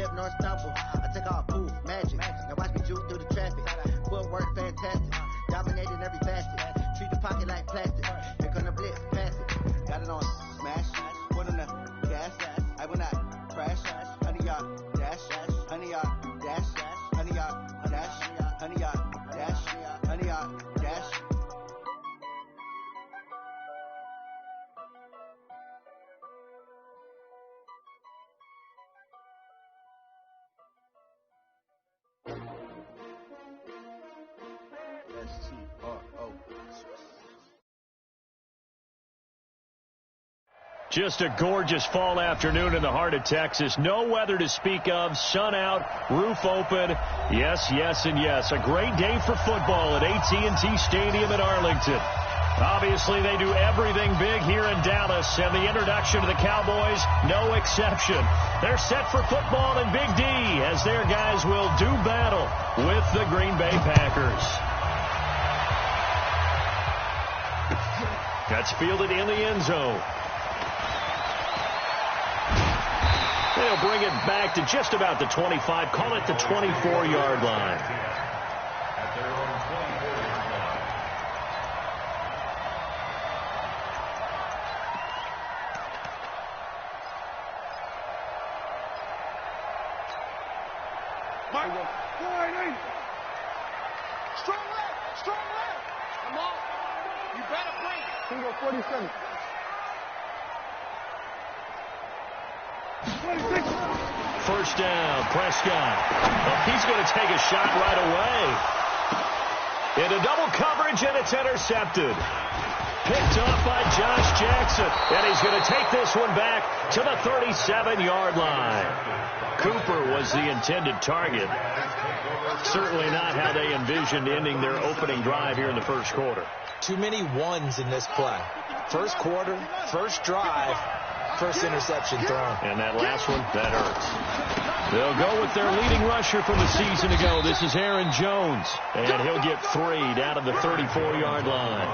slip nor stumble. I take all proof, magic. Now watch me juke through the traffic. Footwork fantastic. Dominating every facet. Treat the pocket like plastic. Here come the blitz, pass it. Got it on smash. Put on the gas. I will not crash. 100-yard dash. 100-yard dash. 100-yard dash. 100-yard dash. 100-yard dash. Just a gorgeous fall afternoon in the heart of Texas. No weather to speak of. Sun out, roof open. Yes, yes, and yes. A great day for football at AT&T Stadium in Arlington. Obviously, they do everything big here in Dallas, and the introduction to the Cowboys, no exception. They're set for football in Big D as their guys will do battle with the Green Bay Packers. That's fielded in the end zone. They'll bring it back to just about the 25. Call it the 24-yard line. At their own 24-yard line. Michael, wide. Strong left. Come on. You better bring it. Single 47. 26. First down, Prescott. Well, he's going to take a shot right away. Into double coverage, and it's intercepted. Picked off by Josh Jackson. And he's going to take this one back to the 37-yard line. Cooper was the intended target. Certainly not how they envisioned ending their opening drive here in the first quarter. Too many ones in this play. First quarter, first drive, first interception thrown. And that last one, that hurts. They'll go with their leading rusher from a season ago. This is Aaron Jones. And he'll get 3 down to the 34-yard line.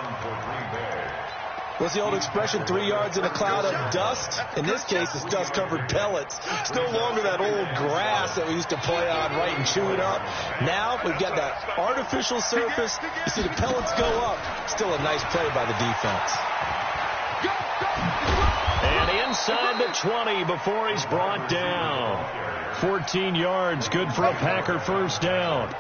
What's the old expression, 3 yards in a cloud of dust? In this case, it's dust-covered pellets. Still longer that old grass that we used to play on, right, and chew it up. Now we've got that artificial surface. You see the pellets go up. Still a nice play by the defense. And inside the 20 before he's brought down. 14 yards, good for a Packer first down.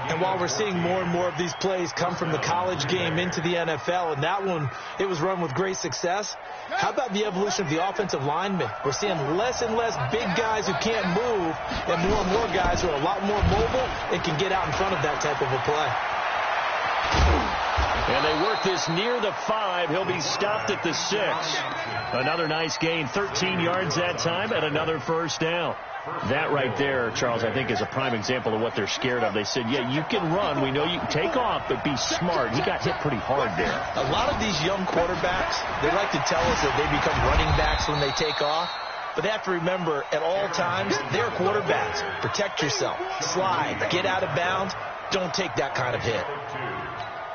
And while we're seeing more and more of these plays come from the college game into the NFL, and that one, it was run with great success, how about the evolution of the offensive linemen? We're seeing less and less big guys who can't move, and more guys who are a lot more mobile and can get out in front of that type of a play. And they work this near the 5. He'll be stopped at the 6. Another nice gain, 13 yards that time, and another first down. That right there, Charles, I think is a prime example of what they're scared of. They said, yeah, you can run. We know you can take off, but be smart. He got hit pretty hard there. A lot of these young quarterbacks, they like to tell us that they become running backs when they take off. But they have to remember, at all times, they're quarterbacks. Protect yourself. Slide. Get out of bounds. Don't take that kind of hit.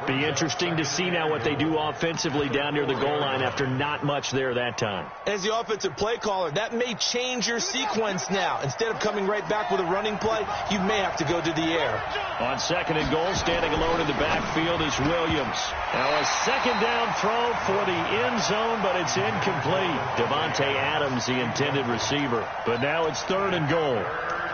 Be interesting to see now what they do offensively down near the goal line after not much there that time. As the offensive play caller, that may change your sequence now. Instead of coming right back with a running play, you may have to go to the air. On second and goal, standing alone in the backfield is Williams. Now a second down throw for the end zone, but it's incomplete. Devontae Adams, the intended receiver. But now it's third and goal.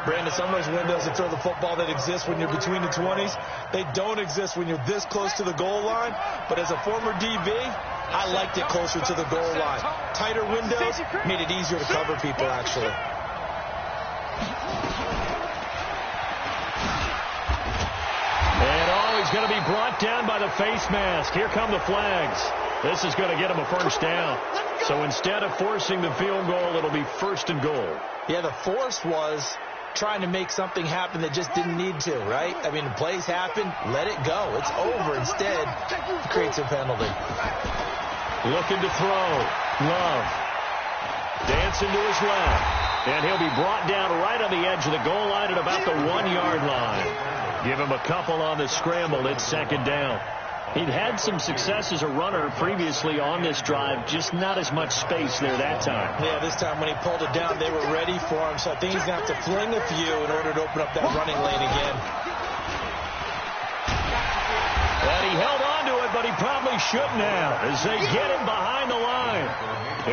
Brandon, some of those windows to throw the football that exist when you're between the 20s, they don't exist when you're this close to the goal line. But as a former DB, I liked it closer to the goal line. Tighter windows made it easier to cover people, actually. And he's going to be brought down by the face mask. Here come the flags. This is going to get him a first down. So instead of forcing the field goal, it'll be first and goal. Yeah, the force was trying to make something happen that just didn't need to, right? I mean, the plays happen, let it go. It's over. Instead, it creates a penalty. Looking to throw. Love. Dancing to his left. And he'll be brought down right on the edge of the goal line at about the 1-yard line. Give him a couple on the scramble. It's second down. He'd had some success as a runner previously on this drive, just not as much space there that time. Yeah, this time when he pulled it down, they were ready for him, so I think he's going to have to fling a few in order to open up that running lane again. And he held on to it, but he probably shouldn't have as they get him behind the line.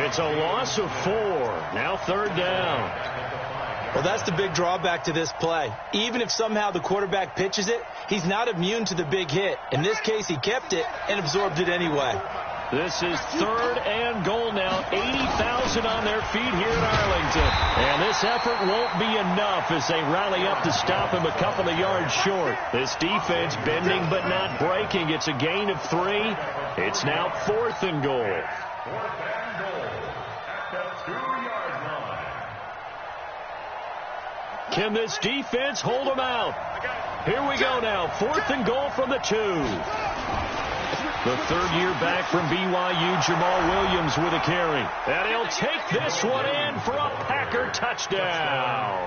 It's a loss of 4. Now 3rd down. Well, that's the big drawback to this play. Even if somehow the quarterback pitches it, he's not immune to the big hit. In this case, he kept it and absorbed it anyway. This is 3rd and goal now. 80,000 on their feet here in Arlington. And this effort won't be enough as they rally up to stop him a couple of yards short. This defense bending but not breaking. It's a gain of 3. It's now 4th and goal. 4th and goal at the 2-yard line. Can this defense hold them out? Here we go now. 4th and goal from the 2. The 3rd year back from BYU, Jamal Williams with a carry. And he'll take this one in for a Packer touchdown.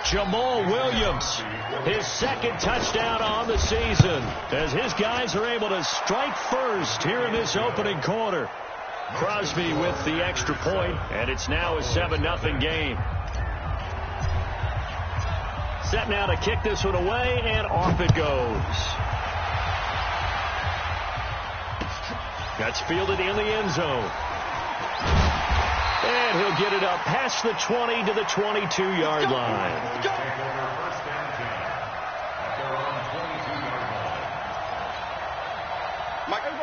Jamal Williams, his 2nd touchdown on the season, as his guys are able to strike first here in this opening quarter. Crosby with the extra point, and it's now a 7-0 game. Set now to kick this one away, and off it goes. That's fielded in the end zone. And he'll get it up past the 20 to the 22-yard line.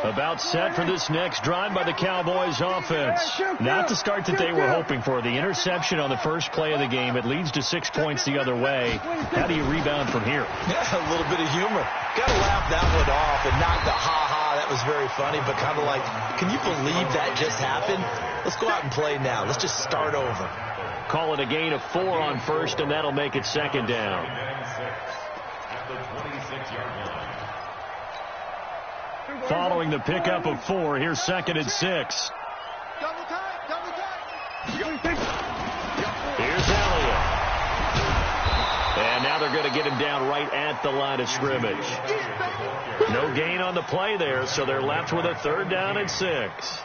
About set for this next drive by the Cowboys offense. Not the start that they were hoping for. The interception on the first play of the game. It leads to 6 points the other way. How do you rebound from here? Yeah, a little bit of humor. Got to laugh that one off and not the ha-ha. That was very funny, but kind of like, can you believe that just happened? Let's go out and play now. Let's just start over. Call it a gain of 4 on first, and that'll make it 2nd down. At the 26-yard line. Following the pickup of 4, here's 2nd and 6. Here's Elliott. And now they're going to get him down right at the line of scrimmage. No gain on the play there, so they're left with a 3rd down and 6.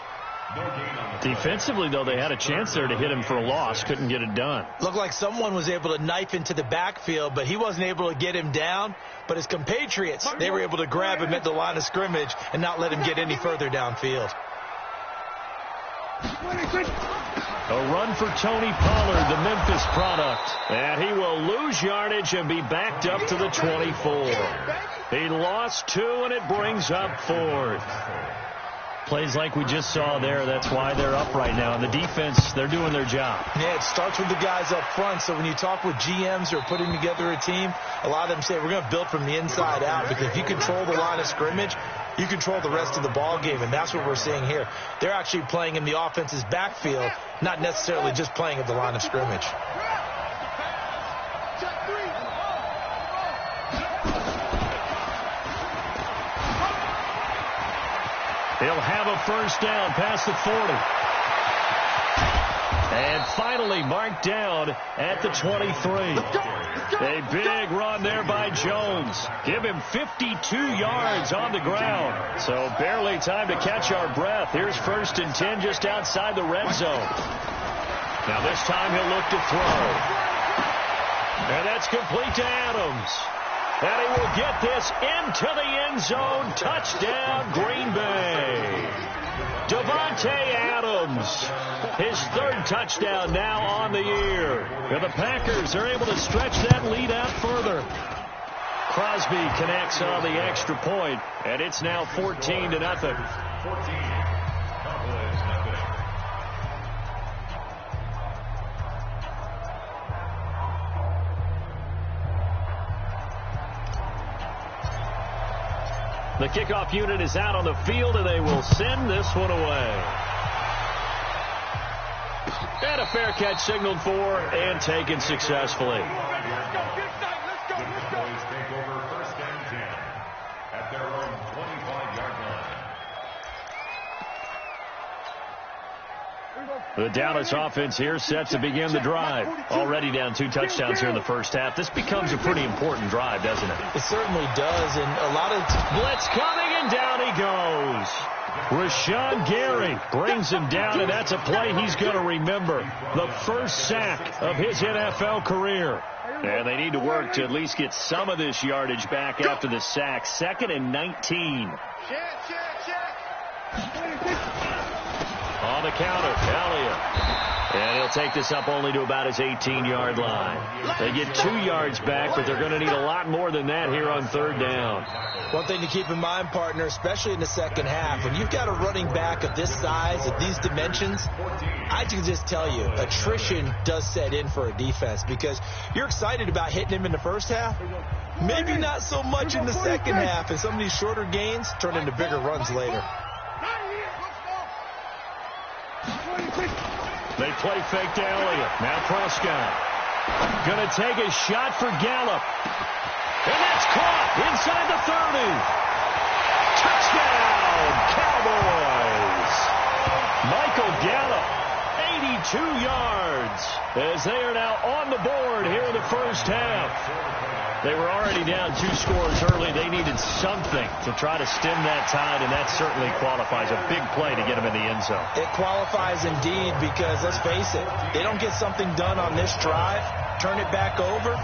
Defensively, though, they had a chance there to hit him for a loss. Couldn't get it done. Looked like someone was able to knife into the backfield, but he wasn't able to get him down. But his compatriots, they were able to grab him at the line of scrimmage and not let him get any further downfield. A run for Tony Pollard, the Memphis product. And he will lose yardage and be backed up to the 24. He lost 2, and it brings up 4th. Plays like we just saw there. That's why they're up right now. And the defense, they're doing their job. Yeah, it starts with the guys up front. So when you talk with GMs who are putting together a team, a lot of them say we're going to build from the inside out, because if you control the line of scrimmage, you control the rest of the ball game, and that's what we're seeing here. They're actually playing in the offense's backfield, not necessarily just playing at the line of scrimmage. He'll have a 1st down past the 40. And finally marked down at the 23. A big run there by Jones. Give him 52 yards on the ground. So barely time to catch our breath. Here's 1st and 10 just outside the red zone. Now this time he'll look to throw. And that's complete to Adams. And he will get this into the end zone. Touchdown, Green Bay. Davante Adams, his 3rd touchdown now on the year. And the Packers are able to stretch that lead out further. Crosby connects on the extra point, and it's now 14-0. 14. The kickoff unit is out on the field, and they will send this one away. And a fair catch signaled for and taken successfully. Cowboys take over 1st and 10 at their own 25-yard line. The Dallas offense here set to begin the drive. Already down 2 touchdowns here in the first half. This becomes a pretty important drive, doesn't it? It certainly does, and a lot of blitz coming, and down he goes. Rashawn Gary brings him down, and that's a play he's going to remember. The first sack of his NFL career. And they need to work to at least get some of this yardage back after the sack. 2nd and 19. On the counter, Elliott. And he'll take this up only to about his 18-yard line. They get 2 yards back, but they're going to need a lot more than that here on 3rd down. One thing to keep in mind, partner, especially in the second half, when you've got a running back of this size, of these dimensions, I can just tell you, attrition does set in for a defense because you're excited about hitting him in the first half. Maybe not so much in the second half, and some of these shorter gains turn into bigger runs later. They play fake to Elliott. Now Prescott. Going to take a shot for Gallup. And that's caught inside the 30. Touchdown, Cowboys. Michael Gallup, 82 yards, as they are now on the board here in the first half. They were already down 2 scores early. They needed something to try to stem that tide, and that certainly qualifies. A big play to get them in the end zone. It qualifies indeed because, let's face it, they don't get something done on this drive, turn it back over,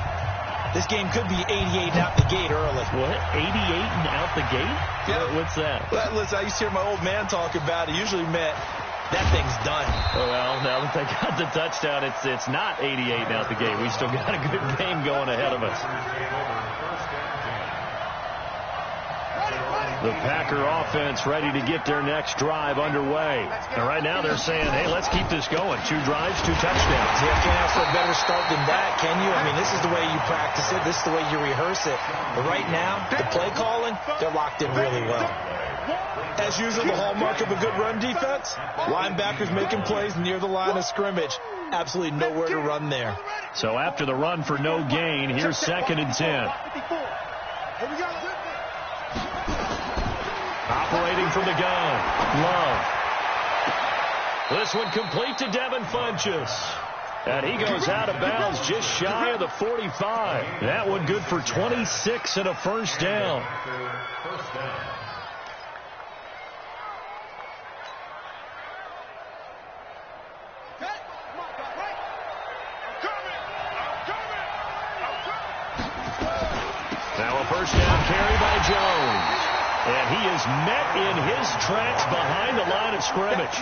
this game could be 88 and out the gate early. What? 88 and out the gate? Yeah. What's that? Well, listen, I used to hear my old man talk about it. Usually meant that thing's done. Well, now that they got the touchdown, it's not 88 and out the gate. We still got a good game going ahead of us. The Packer offense ready to get their next drive underway. And right now they're saying, hey, let's keep this going. 2 drives, 2 touchdowns. Yeah, can't ask for a better start than that, can you? I mean, this is the way you practice it. This is the way you rehearse it. But right now, the play calling, they're locked in really well. As usual, the hallmark of a good run defense, linebackers making plays near the line of scrimmage. Absolutely nowhere to run there. So after the run for no gain, here's 2nd and 10. Operating from the gun, Love. This one complete to Devin Funchess. And he goes out of bounds just shy of the 45. That one good for 26 and a first down. Now a first down carry by Jones. And he is met in his tracks behind the line of scrimmage.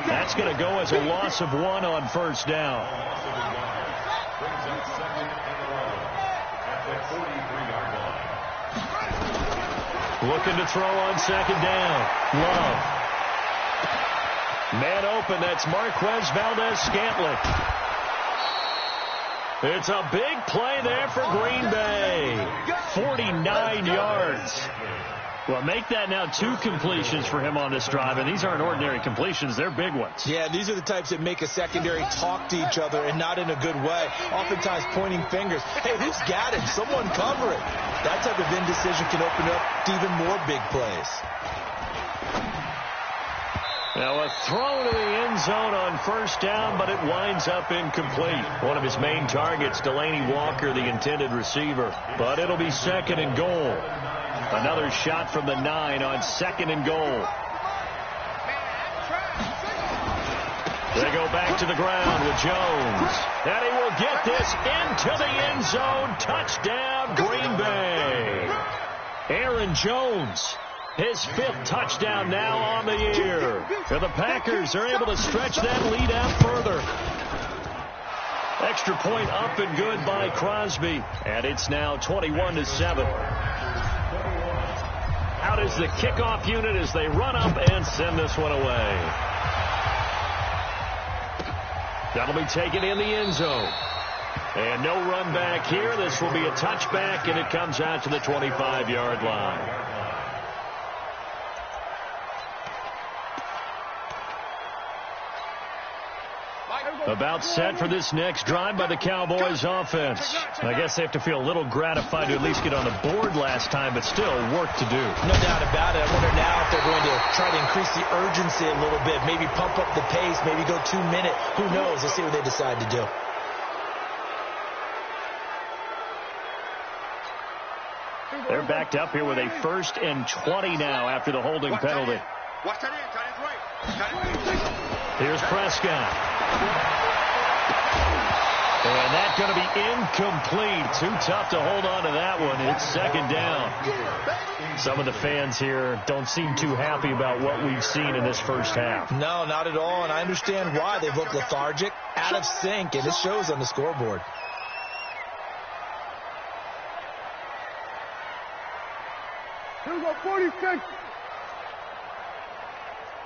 That's going to go as a loss of 1 on first down. Looking to throw on 2nd down. Love. Man open, that's Marquez Valdez-Scantling. It's a big play there for Green Bay. 49 yards. Well, make that now 2 completions for him on this drive, and these aren't ordinary completions. They're big ones. Yeah, these are the types that make a secondary talk to each other and not in a good way, oftentimes pointing fingers. Hey, who's got him? Someone cover it. That type of indecision can open up to even more big plays. Now a throw to the end zone on first down, but it winds up incomplete. One of his main targets, Delaney Walker, the intended receiver. But it'll be 2nd and goal. Another shot from the 9 on 2nd and goal. They go back to the ground with Jones. And he will get this into the end zone. Touchdown, Green Bay. Aaron Jones, his 5th touchdown now on the year. And the Packers are able to stretch that lead out further. Extra point up and good by Crosby. And it's now 21-7. Out is the kickoff unit as they run up and send this one away. That'll be taken in the end zone. And no run back here. This will be a touchback, and it comes out to the 25-yard line. About set for this next drive by the Cowboys offense. I guess they have to feel a little gratified to at least get on the board last time, but still work to do. No doubt about it. I wonder now if they're going to try to increase the urgency a little bit, maybe pump up the pace, maybe go 2 minute. Who knows? Let's see what they decide to do. They're backed up here with a 1st and 20 now after the holding penalty. Watch that in. Tight end right. Here's Prescott. And that's going to be incomplete. Too tough to hold on to that one. It's 2nd down. Some of the fans here don't seem too happy about what we've seen in this first half. No, not at all, and I understand why. They've looked lethargic, out of sync, and it shows on the scoreboard. Here we go, 46.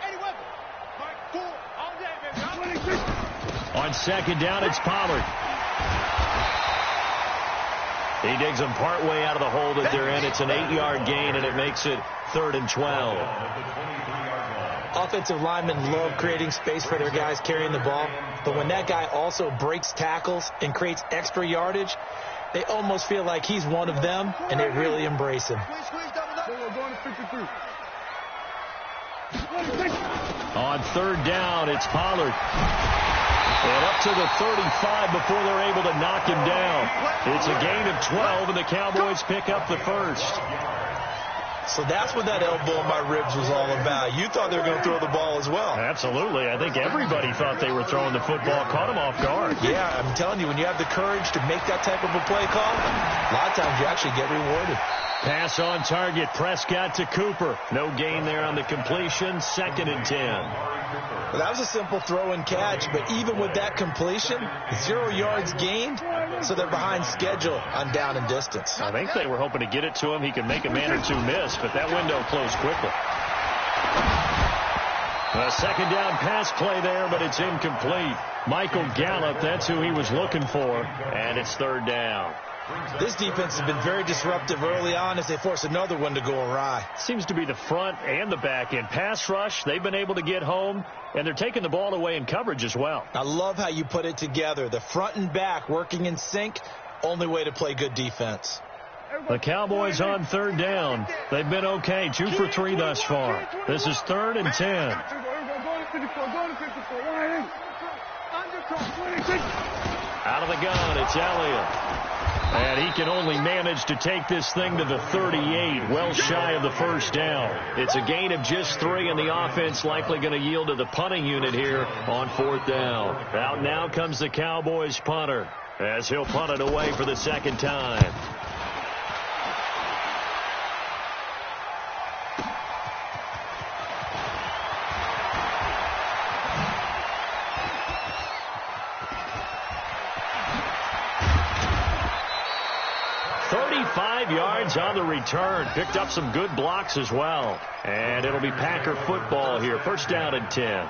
Eddie Weber. Mike, 4. All day, baby. 26. On 2nd down, it's Pollard. He digs them partway out of the hole that they're in. It's an 8-yard gain, and it makes it 3rd and 12. Offensive linemen love creating space for their guys carrying the ball, but when that guy also breaks tackles and creates extra yardage, they almost feel like he's one of them, and they really embrace him. On 3rd down, it's Pollard. And up to the 35 before they're able to knock him down. It's a gain of 12, and the Cowboys pick up the 1st. So that's what that elbow in my ribs was all about. You thought they were going to throw the ball as well. Absolutely. I think everybody thought they were throwing the football, caught them off guard. Yeah, I'm telling you, when you have the courage to make that type of a play call, a lot of times you actually get rewarded. Pass on target, Prescott to Cooper. No gain there on the completion, 2nd and 10. Well, that was a simple throw and catch, but even with that completion, 0 yards gained, so they're behind schedule on down and distance. I think they were hoping to get it to him. He could make a man or two miss, but that window closed quickly. A 2nd down pass play there, but it's incomplete. Michael Gallup, that's who he was looking for, and it's 3rd down. This defense has been very disruptive early on as they force another one to go awry. Seems to be the front and the back end. Pass rush, they've been able to get home, and they're taking the ball away in coverage as well. I love how you put it together. The front and back working in sync, only way to play good defense. The Cowboys on 3rd down. They've been okay, 2 for 3 thus far. This is 3rd and 10. Out of the gun, it's Elliott. And he can only manage to take this thing to the 38, well shy of the 1st down. It's a gain of just 3, and the offense likely going to yield to the punting unit here on 4th down. Out now comes the Cowboys punter, as he'll punt it away for the 2nd time. Yards on the return. Picked up some good blocks as well. And it'll be Packer football here. 1st down and 10.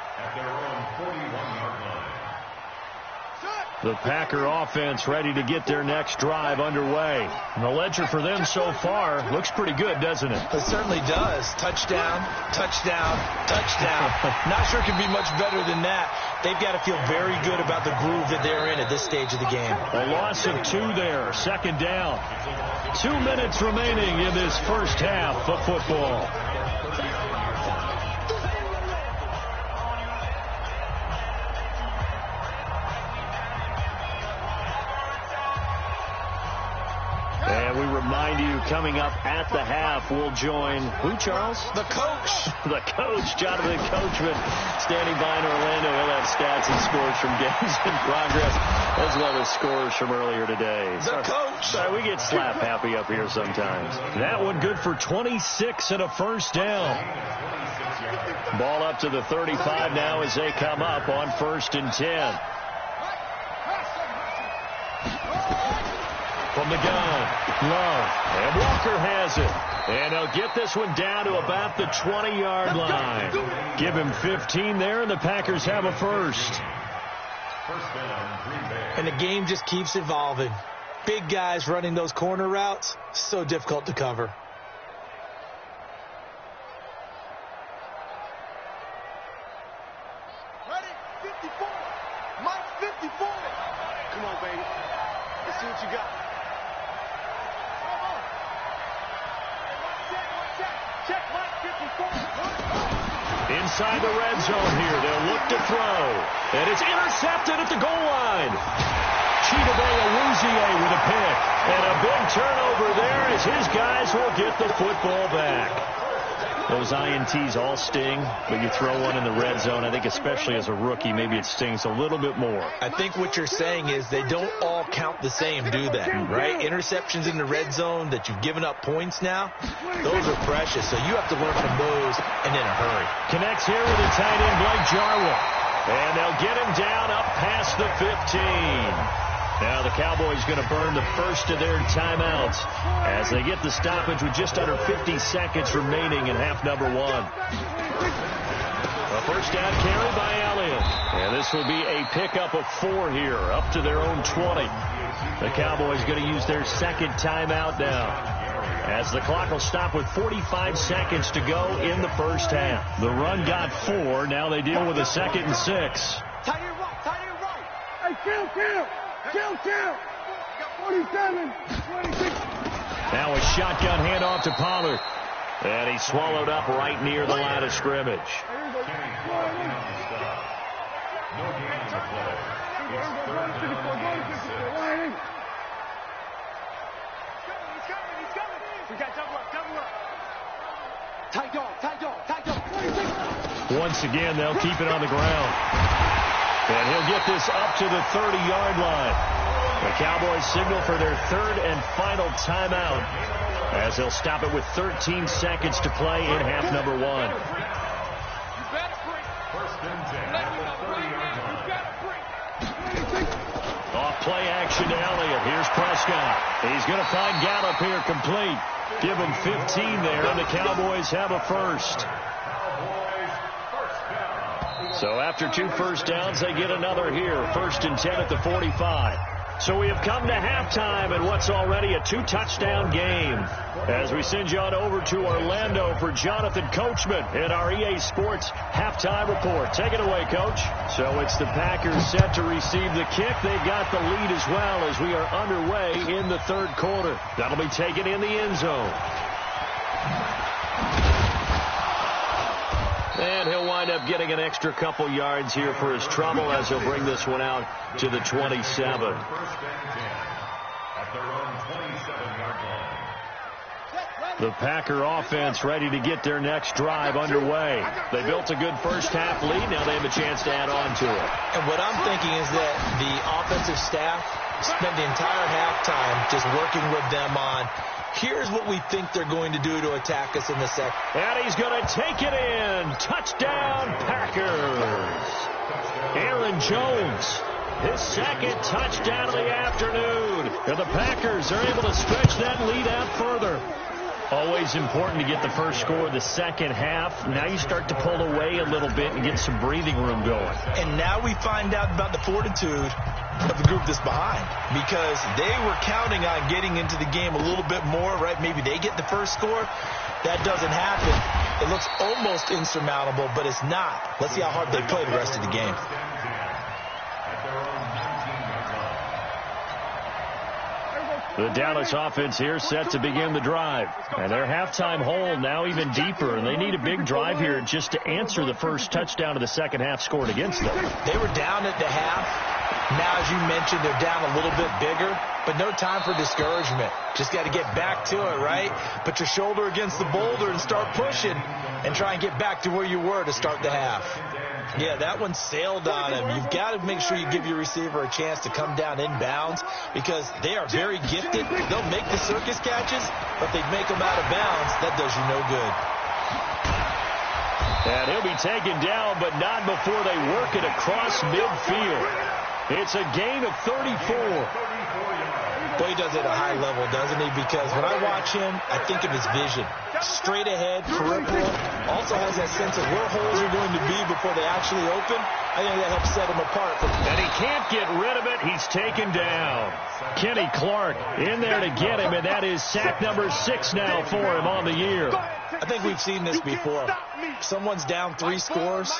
The Packer offense ready to get their next drive underway. And the ledger for them so far looks pretty good, doesn't it? It certainly does. Touchdown, touchdown, touchdown. Not sure it can be much better than that. They've got to feel very good about the groove that they're in at this stage of the game. A loss of 2 there. 2nd down. 2 minutes remaining in this first half of football. And we remind you, coming up at the half, we'll join who, Charles? The coach. The coach, Jonathan Coachman, standing by in Orlando. He'll have stats and scores from games in progress, as well as scores from earlier today. The coach. Sorry, we get slap happy up here sometimes. That one good for 26 and a 1st down. Ball up to the 35 now as they come up on 1st and 10. From the gun, Love, and Walker has it. And they'll get this one down to about the 20-yard line. Give him 15 there, and the Packers have a 1st. And the game just keeps evolving. Big guys running those corner routes, so difficult to cover. Ready? 54. Mike, 54. Come on, baby. Let's see what you got. Check Mike, 54. Inside the red zone here. They'll look to throw. And it's intercepted at the goal line. Chidobe Awuzie with a pick. And a big turnover there as his guys will get the football back. Those INTs all sting, but you throw one in the red zone. I think especially as a rookie, maybe it stings a little bit more. I think what you're saying is they don't all count the same, do they? Right? Interceptions in the red zone that you've given up points now, those are precious. So you have to learn from those and in a hurry. Connects here with the tight end, Blake Jarwin. And they'll get him down up past the 15. Now the Cowboys going to burn the first of their timeouts as they get the stoppage with just under 50 seconds remaining in half number 1. A first down carry by Elliott. And this will be a pickup of 4 here, up to their own 20. The Cowboys going to use their second timeout now, as the clock will stop with 45 seconds to go in the first half. The run got 4. Now they deal with a 2nd and 6. Tight end right, tight end right. Hey, kill. 47, 26. Now a shotgun handoff to Pollard. And he's swallowed up right near the line of scrimmage. No gain on the play. It's 3rd down and 6. He's coming. We got double up. Tight dog. Once again, they'll keep it on the ground. And he'll get this up to the 30-yard line. The Cowboys signal for their 3rd and final timeout, as they'll stop it with 13 seconds to play in half number 1. First and 10 at the 30-yard line. Off play action to Elliott. Here's Prescott. He's going to find Gallup here complete. Give him 15 there, and the Cowboys have a first. So after 2 first downs, they get another here. 1st and 10 at the 45. So we have come to halftime in what's already a 2-touchdown game, as we send you on over to Orlando for Jonathan Coachman in our EA Sports halftime report. Take it away, Coach. So it's the Packers set to receive the kick. They got the lead as well as we are underway in the 3rd quarter. That'll be taken in the end zone. And he'll wind up getting an extra couple yards here for his trouble, as he'll bring this one out to the 27. First and 10 at their own 27-yard line. The Packer offense ready to get their next drive underway. They built a good first half lead. Now they have a chance to add on to it. And what I'm thinking is that the offensive staff spent the entire halftime just working with them on, here's what we think they're going to do to attack us in the second. And he's going to take it in. Touchdown, Packers. Aaron Jones, his 2nd touchdown of the afternoon. And the Packers are able to stretch that lead out further. Always important to get the first score of the second half. Now you start to pull away a little bit and get some breathing room going. And now we find out about the fortitude of the group that's behind, because they were counting on getting into the game a little bit more, right? Maybe they get the first score. That doesn't happen. It looks almost insurmountable, but it's not. Let's see how hard they play the rest of the game. The Dallas offense here set to begin the drive. And their halftime hole now even deeper, and they need a big drive here just to answer the first touchdown of the second half scored against them. They were down at the half. Now, as you mentioned, they're down a little bit bigger, but no time for discouragement. Just got to get back to it, right? Put your shoulder against the boulder and start pushing and try and get back to where you were to start the half. Yeah, that one sailed on him. You've got to make sure you give your receiver a chance to come down inbounds, because they are very gifted. They'll make the circus catches, but they make them out of bounds. That does you no good. And he'll be taken down, but not before they work it across midfield. It's a gain of 34. Boy, he does it at a high level, doesn't he? Because when I watch him, I think of his vision. Straight ahead, peripheral. Also has that sense of where holes are going to be before they actually open. I think that helps set him apart. And he can't get rid of it. He's taken down. Kenny Clark in there to get him, and that is sack number 6 now for him on the year. I think we've seen this before. Someone's down 3 scores.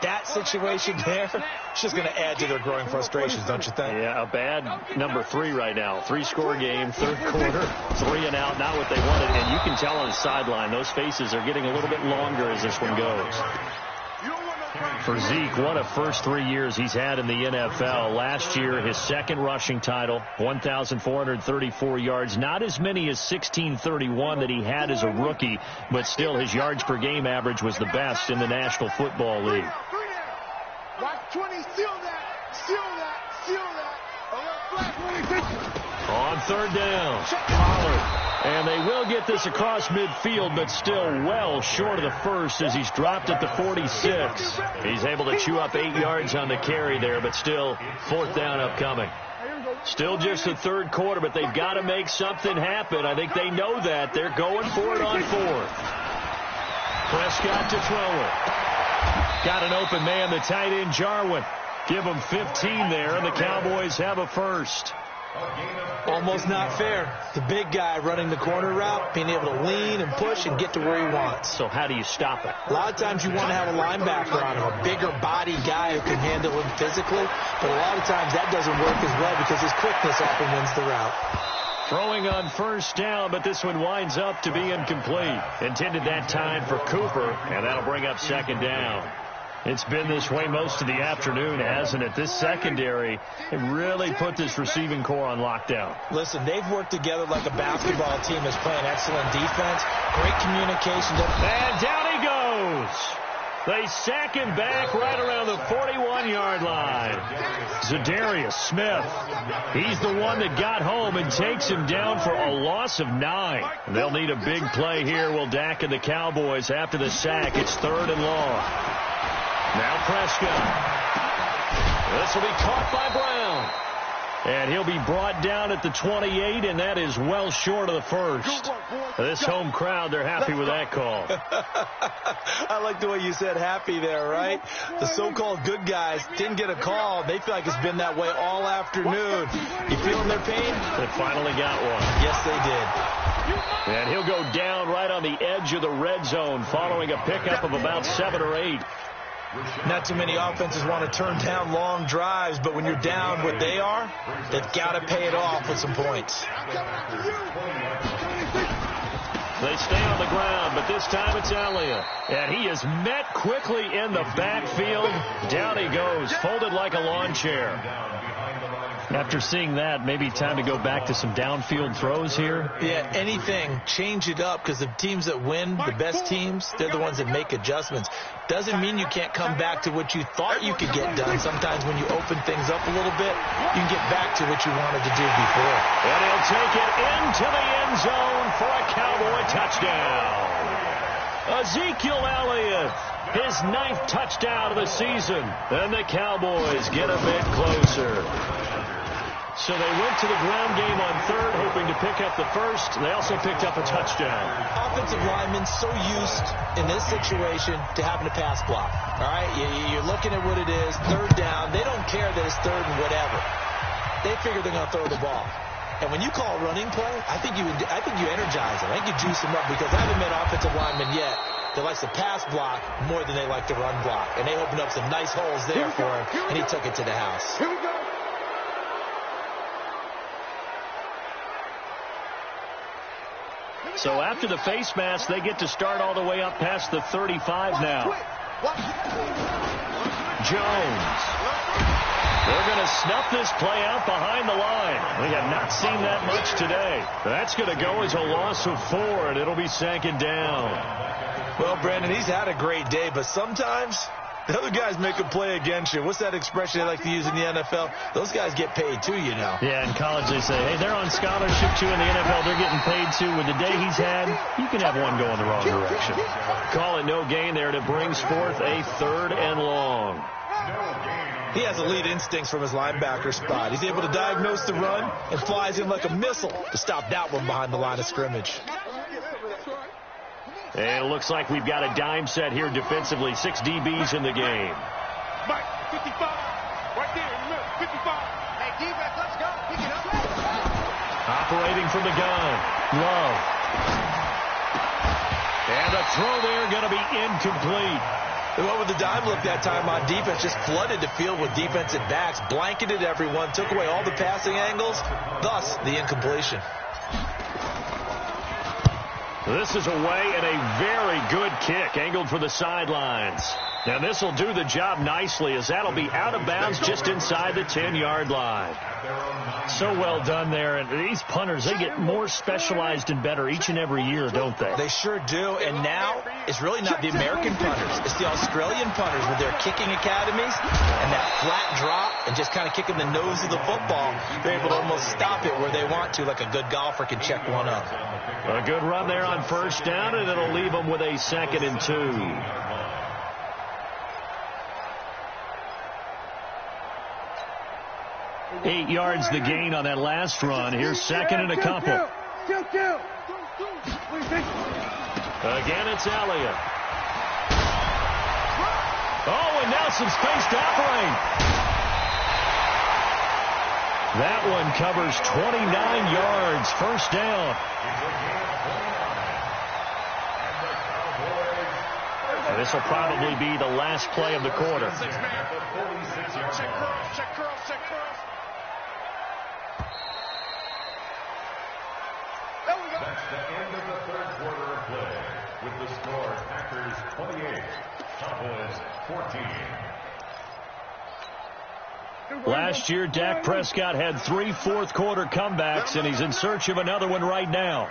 That situation there, it's just going to add to their growing frustrations, don't you think? Yeah, a bad number 3 right now. 3-score game, 3rd quarter, 3 and out, not what they wanted. And you can tell on the sideline, those faces are getting a little bit longer as this one goes. For Zeke, what a first 3 years he's had in the NFL. Last year, his second rushing title, 1,434 yards. Not as many as 1,631 that he had as a rookie, but still his yards per game average was the best in the National Football League. Watch 20, seal that, seal that, seal that. On third down, Pollard. And they will get this across midfield, but still well short of the first as he's dropped at the 46. He's able to chew up 8 yards on the carry there, but still fourth down upcoming. Still just the third quarter, but they've got to make something happen. I think they know that. They're going for it on fourth. Prescott to throw it. Got an open man, the tight end Jarwin. Give him 15 there, and the Cowboys have a first. Almost not fair. The big guy running the corner route, being able to lean and push and get to where he wants. So how do you stop it? A lot of times you want to have a linebacker on him, a bigger body guy who can handle him physically. But a lot of times that doesn't work as well because his quickness often wins the route. Throwing on first down, but this one winds up to be incomplete. Intended that time for Cooper, and that'll bring up second down. It's been this way most of the afternoon, hasn't it? This secondary really put this receiving core on lockdown. Listen, they've worked together like a basketball team that's playing excellent defense. Great communication. And down he goes. They sack him back right around the 41-yard line. Zadarius Smith. He's the one that got home and takes him down for a loss of 9. They'll need a big play here, will Dak and the Cowboys after the sack. It's third and long. Now Prescott. This will be caught by Brown. And he'll be brought down at the 28, and that is well short of the first. This home crowd, they're happy with that call. I like the way you said happy there, right? The so-called good guys didn't get a call. They feel like it's been that way all afternoon. You feeling their pain? They finally got one. Yes, they did. And he'll go down right on the edge of the red zone following a pickup of about 7 or 8. Not too many offenses want to turn down long drives, but when you're down what they are, they've got to pay it off with some points. They stay on the ground, but this time it's Elliott. And he is met quickly in the backfield. Down he goes, folded like a lawn chair. After seeing that, maybe time to go back to some downfield throws here. Yeah, anything. Change it up because the teams that win, the best teams, they're the ones that make adjustments. Doesn't mean you can't come back to what you thought you could get done. Sometimes when you open things up a little bit, you can get back to what you wanted to do before. And he'll take it into the end zone for a Cowboy touchdown. Ezekiel Elliott, his 9th touchdown of the season. And the Cowboys get a bit closer. So they went to the ground game on third, hoping to pick up the first. They also picked up a touchdown. Offensive linemen so used in this situation to having to pass block. All right, you're looking at what it is, third down. They don't care that it's third and whatever. They figure they're going to throw the ball. And when you call a running play, I think you energize them. I think you juice them up because I haven't met offensive linemen yet that likes to pass block more than they like to run block. And they opened up some nice holes there for him, and he took it to the house. Here we go. So after the face mask, they get to start all the way up past the 35 now. Jones. They're going to snuff this play out behind the line. We have not seen that much today. That's going to go as a loss of 4, and it'll be second down. Well, Brandon, he's had a great day, but sometimes the other guys make a play against you. What's that expression they like to use in the NFL? Those guys get paid too, you know. Yeah, in college they say, hey, they're on scholarship too. In the NFL, they're getting paid too. With the day he's had, you can have one go in the wrong direction. Call it no gain there, and it brings forth a third and long. He has elite instincts from his linebacker spot. He's able to diagnose the run and flies in like a missile to stop that one behind the line of scrimmage. And it looks like we've got a dime set here defensively. 6 DBs in the game. Mike, 55. Right there in the middle, 55. Hey, defense, let's go. Pick it up. Operating from the gun. Love. And the throw there going to be incomplete. The one with the dime look that time on defense just flooded the field with defensive backs, blanketed everyone, took away all the passing angles, thus the incompletion. This is away and a very good kick angled for the sidelines. And this will do the job nicely, as that'll be out of bounds just inside the 10-yard line. So well done there. And these punters, they get more specialized and better each and every year, don't they? They sure do. And now it's really not the American punters. It's the Australian punters with their kicking academies and that flat drop and just kind of kicking the nose of the football. They're able to almost stop it where they want to, like a good golfer can check one up. A good run there on first down, and it'll leave them with a 2nd and 2. 8 yards the gain on that last run. Here's 2nd and a couple. Again, it's Elliott. Oh, and now some space to operate. That one covers 29 yards. First down. And this will probably be the last play of the quarter. That's the end of the third quarter of play. With the score, Packers 28, Cowboys 14. Last year, Dak Prescott had 3 fourth-quarter comebacks, and he's in search of another one right now.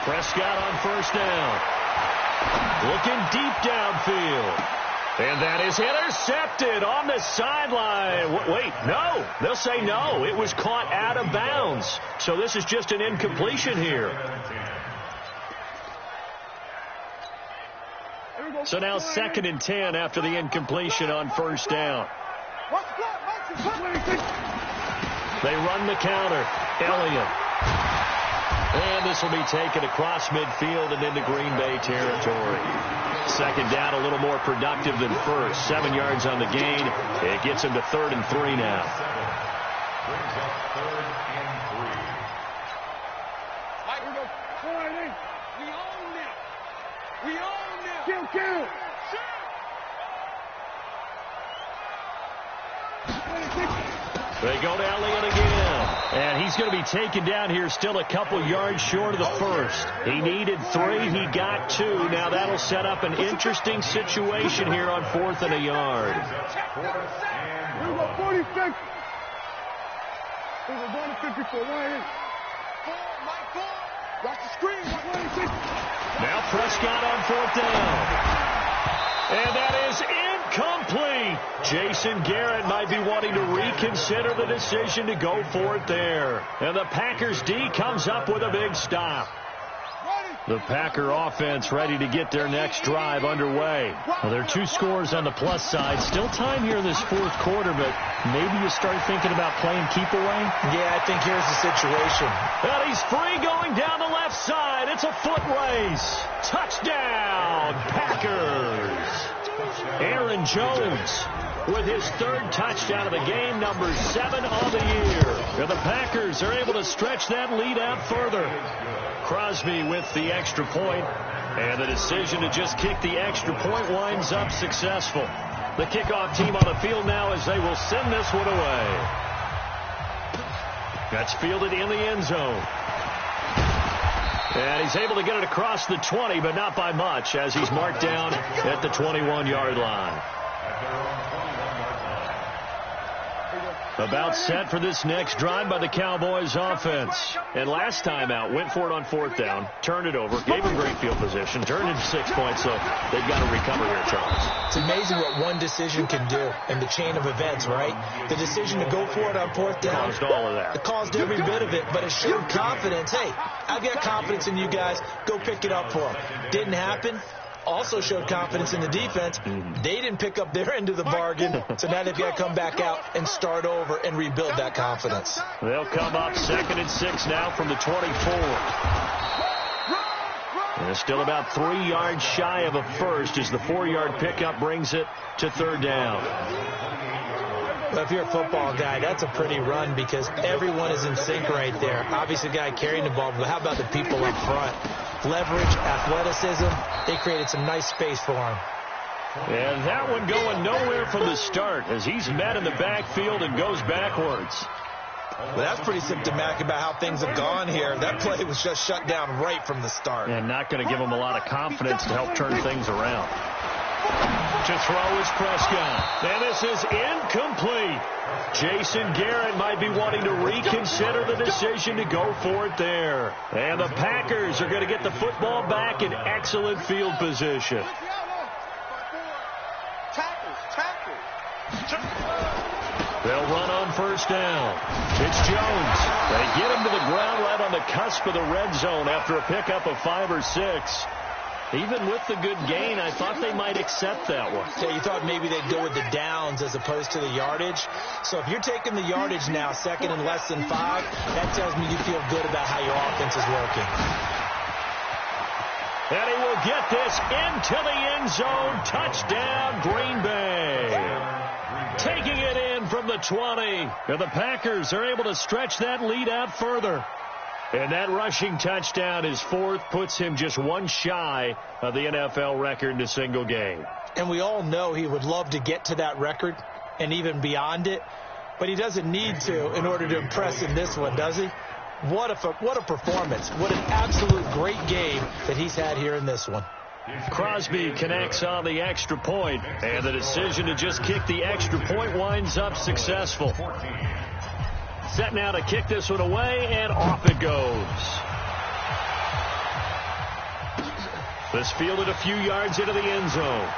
Prescott on first down. Looking deep downfield. And that is intercepted on the sideline. Wait, no. They'll say no. It was caught out of bounds. So this is just an incompletion here. So now 2nd and 10 after the incompletion on first down. They run the counter. Elliott. And this will be taken across midfield and into Green Bay territory. 2nd down, a little more productive than first. 7 yards on the gain. It gets him to 3rd and 3 now. Brings up 3rd and 3. We own this. We own this. Kill. They go to Elliott again. And he's going to be taken down here still a couple yards short of the first. He needed 3. He got 2. Now that'll set up an interesting situation here on 4th and a yard. 46. There's a 154. Watch the screen. Now Prescott on 4th down. And that is incomplete. Jason Garrett might be wanting to reconsider the decision to go for it there. And the Packers D comes up with a big stop. The Packer offense ready to get their next drive underway. Well, there are 2 scores on the plus side. Still time here in this 4th quarter, but maybe you start thinking about playing keep away? Yeah, I think here's the situation. And he's free going down the left side. It's a foot race. Touchdown, Packers. Aaron Jones with his 3rd touchdown of the game, number 7 on the year. And the Packers are able to stretch that lead out further. Crosby with the extra point, and the decision to just kick the extra point winds up successful. The kickoff team on the field now as they will send this one away. That's fielded in the end zone. And he's able to get it across the 20, but not by much, as he's marked down at the 21-yard line. About set for this next drive by the Cowboys offense. And last time out, went for it on 4th down, turned it over, gave him great field position, turned into 6 points, so they've got to recover here, Charles. It's amazing what one decision can do in the chain of events, right? The decision to go for it on 4th down. Caused all of that. It caused every bit of it, but it showed confidence. Hey, I've got confidence in you guys. Go pick it up for them. Didn't happen. Also showed confidence in the defense. They didn't pick up their end of the bargain, so now they've got to come back out and start over and rebuild that confidence. They'll come up 2nd and 6 now from the 24. And it's still about 3 yards shy of a first as the 4-yard pickup brings it to 3rd down. Well, if you're a football guy, that's a pretty run because everyone is in sync right there. Obviously, the guy carrying the ball, but how about the people up front? Leverage, athleticism, they created some nice space for him. And that one going nowhere from the start as he's met in the backfield and goes backwards. Well, that's pretty symptomatic about how things have gone here. That play was just shut down right from the start. And not going to give him a lot of confidence to help turn things around. To throw is Prescott. And this is incomplete. Jason Garrett might be wanting to reconsider the decision to go for it there. And the Packers are going to get the football back in excellent field position. They'll run on first down. It's Jones. They get him to the ground right on the cusp of the red zone after a pickup of 5 or 6. Even with the good gain, I thought they might accept that one. Yeah, you thought maybe they'd go with the downs as opposed to the yardage. So if you're taking the yardage now, second and less than 5, that tells me you feel good about how your offense is working. And he will get this into the end zone. Touchdown, Green Bay. Taking it in from the 20. And the Packers are able to stretch that lead out further. And that rushing touchdown is 4th, puts him just 1 shy of the NFL record in a single game. And we all know he would love to get to that record and even beyond it, but he doesn't need to in order to impress in this one, does he? What a performance. What an absolute great game that he's had here in this one. Crosby connects on the extra point, and the decision to just kick the extra point winds up successful. Set now to kick this one away, and off it goes. This fielded a few yards into the end zone.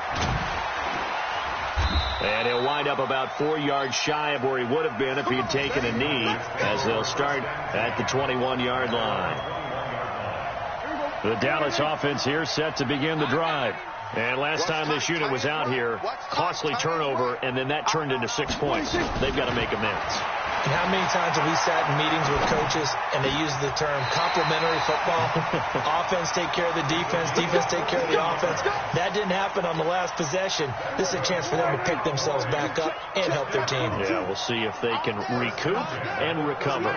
And he'll wind up about 4 yards shy of where he would have been if he had taken a knee, as they'll start at the 21-yard line. The Dallas offense here set to begin the drive. And last time this unit was out here, costly turnover, and then that turned into 6 points. They've got to make amends. And how many times have we sat in meetings with coaches and they use the term complementary football? Offense take care of the defense, defense take care of the offense. That didn't happen on the last possession. This is a chance for them to pick themselves back up and help their team. Yeah, we'll see if they can recoup and recover.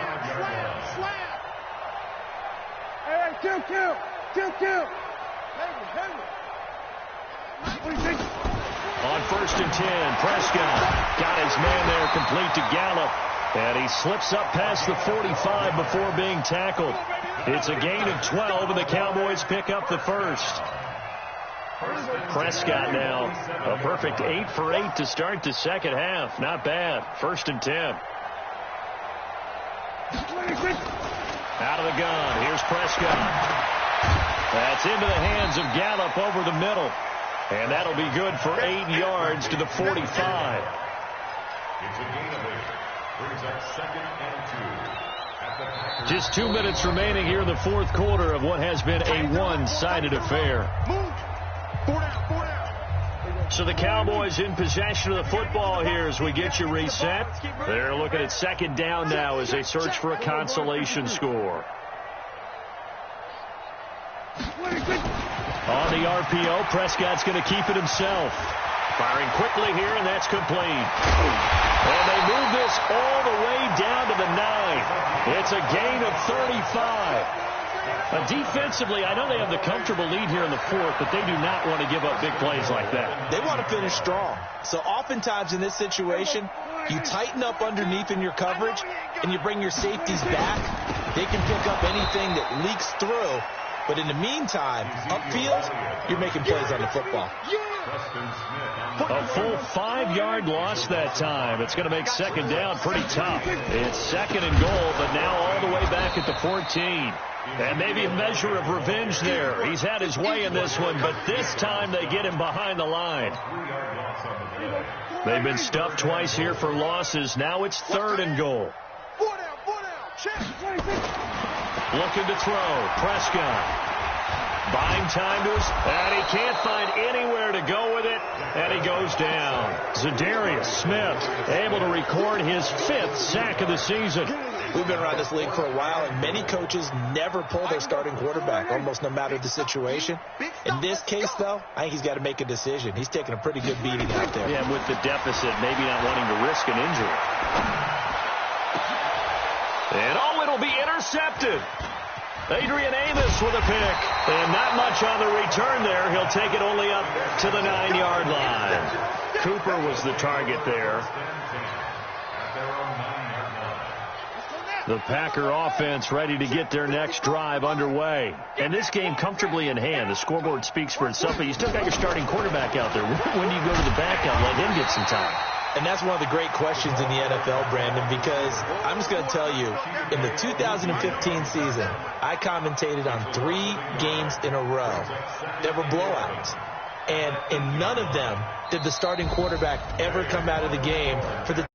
Hey, kill. On 1st and 10, Prescott got his man there complete to Gallup. And he slips up past the 45 before being tackled. It's a gain of 12, and the Cowboys pick up the first. Prescott now a perfect 8 for 8 to start the second half. Not bad. 1st and 10. Out of the gun. Here's Prescott. That's into the hands of Gallup over the middle. And that'll be good for 8 yards to the 45. It's a gain of 8. Brings up 2nd and 2. Just 2 minutes remaining here in the 4th quarter of what has been a one-sided affair. So the Cowboys in possession of the football here as we get you reset. They're looking at 2nd down now as they search for a consolation score. On the RPO, Prescott's going to keep it himself. Firing quickly here, and that's complete. And they move this all the way down to the 9. It's a gain of 35. Defensively, I know they have the comfortable lead here in the 4th, but they do not want to give up big plays like that. They want to finish strong. So oftentimes in this situation, you tighten up underneath in your coverage, and you bring your safeties back. They can pick up anything that leaks through. But in the meantime, upfield, you're making plays on the football. A full 5-yard loss that time. It's going to make 2nd down pretty tough. It's 2nd and goal, but now all the way back at the 14. And maybe a measure of revenge there. He's had his way in this one, but this time they get him behind the line. They've been stuffed twice here for losses. Now it's 3rd and goal. Looking to throw. Prescott. Buying time to his, and he can't find anywhere to go with it, and he goes down. Zadarius Smith able to record his 5th sack of the season. We've been around this league for a while, and many coaches never pull their starting quarterback, almost no matter the situation. In this case, though, I think he's got to make a decision. He's taking a pretty good beating out there. Yeah, with the deficit, maybe not wanting to risk an injury. And it'll be intercepted. Adrian Amos with a pick. And not much on the return there. He'll take it only up to the 9-yard line. Cooper was the target there. The Packer offense ready to get their next drive underway. And this game comfortably in hand. The scoreboard speaks for itself, but you still got your starting quarterback out there. When do you go to the backup and let him get some time? And that's one of the great questions in the NFL, Brandon, because I'm just going to tell you, in the 2015 season, I commentated on 3 games in a row that were blowouts. And in none of them did the starting quarterback ever come out of the game for the